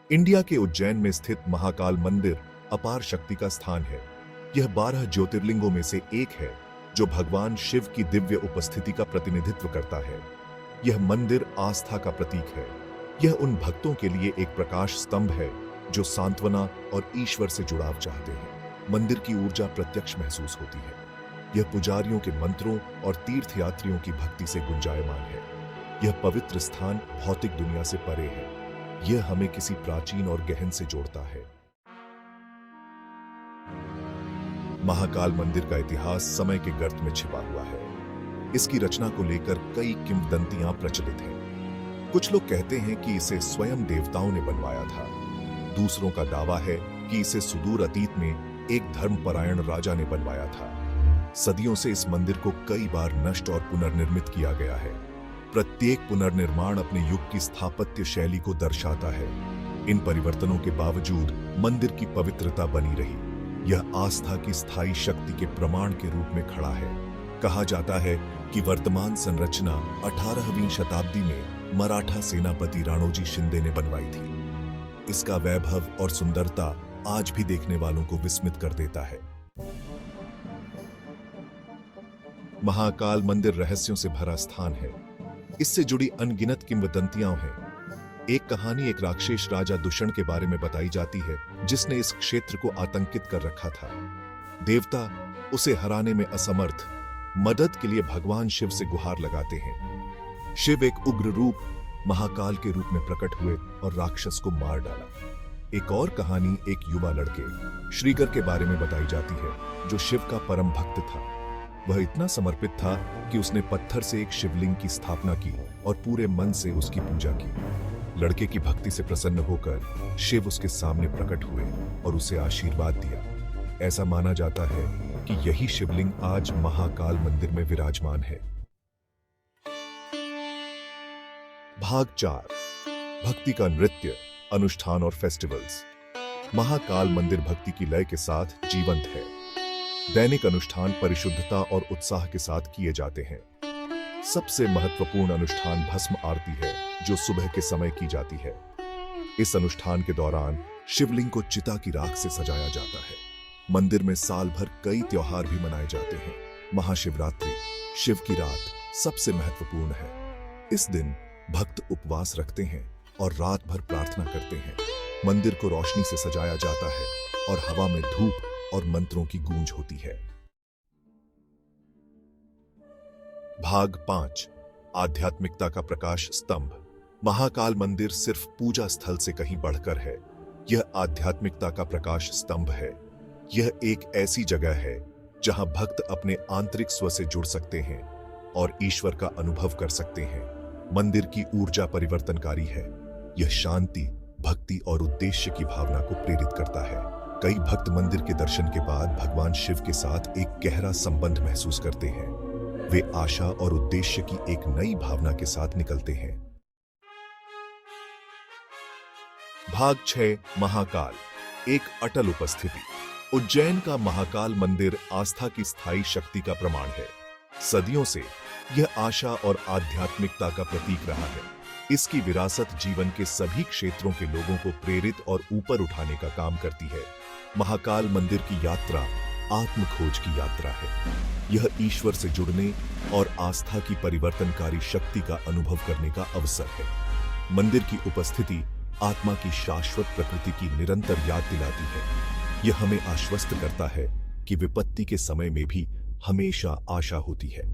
India के उज्जैन में स्थित महाकाल मंदिर अपार शक्ति का स्थान है। यह 12 ज्योतिर्लिंगों में से एक है जो भगवान शिव की दिव्य उपस्थिति का प्रतिनिधित्व करता है। यह मंदिर आस्था का प्रतीक है। यह उन भक्तों के लिए एक प्रकाश स्तंभ है जो सांत्वना और ईश्वर से जुड़ाव चाहते हैं। मंदिर की ऊर्जा प्रत्यक्ष महसूस होती है। यह पुजारियों के मंत्रों और तीर्थयात्रियों की भक्ति से गुंजायमान है। यह पवित्र स्थान भौतिक दुनिया से परे है। यह हमें किसी प्राचीन और गहन से जोड़ता है। महाकाल मंदिर का इतिहास समय के गर्त में छिपा हुआ है। इसकी रचना को लेकर कई किंवदंतियां प्रचलित हैं। कुछ लोग कहते हैं कि इसे स्वयं देवताओं ने बनवाया था। दूसरों का दावा है कि इसे सुदूर अतीत में एक धर्मपरायण राजा ने बनवाया था। सदियों से इस मंदिर को कई बार नष्ट और पुनर्निर्मित किया गया है। प्रत्येक पुनर्निर्माण अपने युग की स्थापत्य शैली को दर्शाता है। इन परिवर्तनों के बावजूद मंदिर की पवित्रता बनी रही। यह आस्था की स्थायी शक्ति के प्रमाण के रूप में खड़ा है। कहा जाता है कि वर्तमान संरचना 18वीं शताब्दी में मराठा सेनापति राणोजी शिंदे ने बनवाई थी। इसका वैभव और सुंदरता आज भी देखने वालों को विस्मित कर देता है। महाकाल मंदिर रहस्यों से भरा स्थान है। इससे जुड़ी अनगिनत किंवदंतियां हैं। एक कहानी एक राक्षस राजा दुष्ण के बारे में बताई जाती है जिसने इस क्षेत्र को आतंकित कर रखा था। देवता उसे हराने में असमर्थ मदद के लिए भगवान शिव से गुहार लगाते हैं। शिव एक उग्र रूप महाकाल के रूप में प्रकट हुए और राक्षस को मार डाला। एक और कहानी एक युवा लड़के श्रीकर के बारे में बताई जाती है जो शिव का परम भक्त था। वह इतना समर्पित था कि उसने पत्थर से एक शिवलिंग की स्थापना की और पूरे मन से उसकी पूजा की। लड़के की भक्ति से प्रसन्न होकर शिव उसके सामने प्रकट हुए और उसे आशीर्वाद दिया। ऐसा माना जाता है कि यही शिवलिंग आज महाकाल मंदिर में विराजमान है। भाग 4 भक्ति का नृत्य, अनुष्ठान और फेस्टिवल्स। महाकाल मंदिर भक्ति की लय के साथ जीवंत है। दैनिक अनुष्ठान परिशुद्धता और उत्साह के साथ किए जाते हैं। सबसे महत्वपूर्ण अनुष्ठान भस्म आरती है जो सुबह के समय की जाती है। इस अनुष्ठान के दौरान शिवलिंग को चिता की राख से सजाया जाता है। मंदिर में साल भर कई त्योहार भी मनाए जाते हैं। महाशिवरात्रि, शिव की रात सबसे महत्वपूर्ण है। इस दिन भक्त उपवास रखते हैं और रात भर प्रार्थना करते हैं। मंदिर को रोशनी से सजाया जाता है और हवा में धूप और मंत्रों की गूंज होती है। भाग 5 आध्यात्मिकता का प्रकाश स्तंभ। महाकाल मंदिर सिर्फ पूजा स्थल से कहीं बढ़कर है। यह आध्यात्मिकता का प्रकाश स्तंभ है। यह एक ऐसी जगह है जहां भक्त अपने आंतरिक स्व से जुड़ सकते हैं और ईश्वर का अनुभव कर सकते हैं। मंदिर की ऊर्जा परिवर्तनकारी है। यह शांति, भक्ति और उद्देश्य की भावना को प्रेरित करता है। कई भक्त मंदिर के दर्शन के बाद भगवान शिव के साथ एक गहरा संबंध महसूस करते हैं। वे आशा और उद्देश्य की एक नई भावना के साथ निकलते हैं। भाग 6 महाकाल, एक अटल उपस्थिति। उज्जैन का महाकाल मंदिर आस्था की स्थायी शक्ति का प्रमाण है। सदियों से यह आशा और आध्यात्मिकता का प्रतीक रहा है। इसकी विरासत जीवन के सभी क्षेत्रों के लोगों को प्रेरित और ऊपर उठाने का काम करती है। महाकाल मंदिर की यात्रा आत्म खोज की यात्रा है। यह ईश्वर से जुड़ने और आस्था की परिवर्तनकारी शक्ति का अनुभव करने का अवसर है। मंदिर की उपस्थिति आत्मा की शाश्वत प्रकृति की निरंतर याद दिलाती है। यह हमें आश्वस्त करता है कि विपत्ति के समय में भी हमेशा आशा होती है।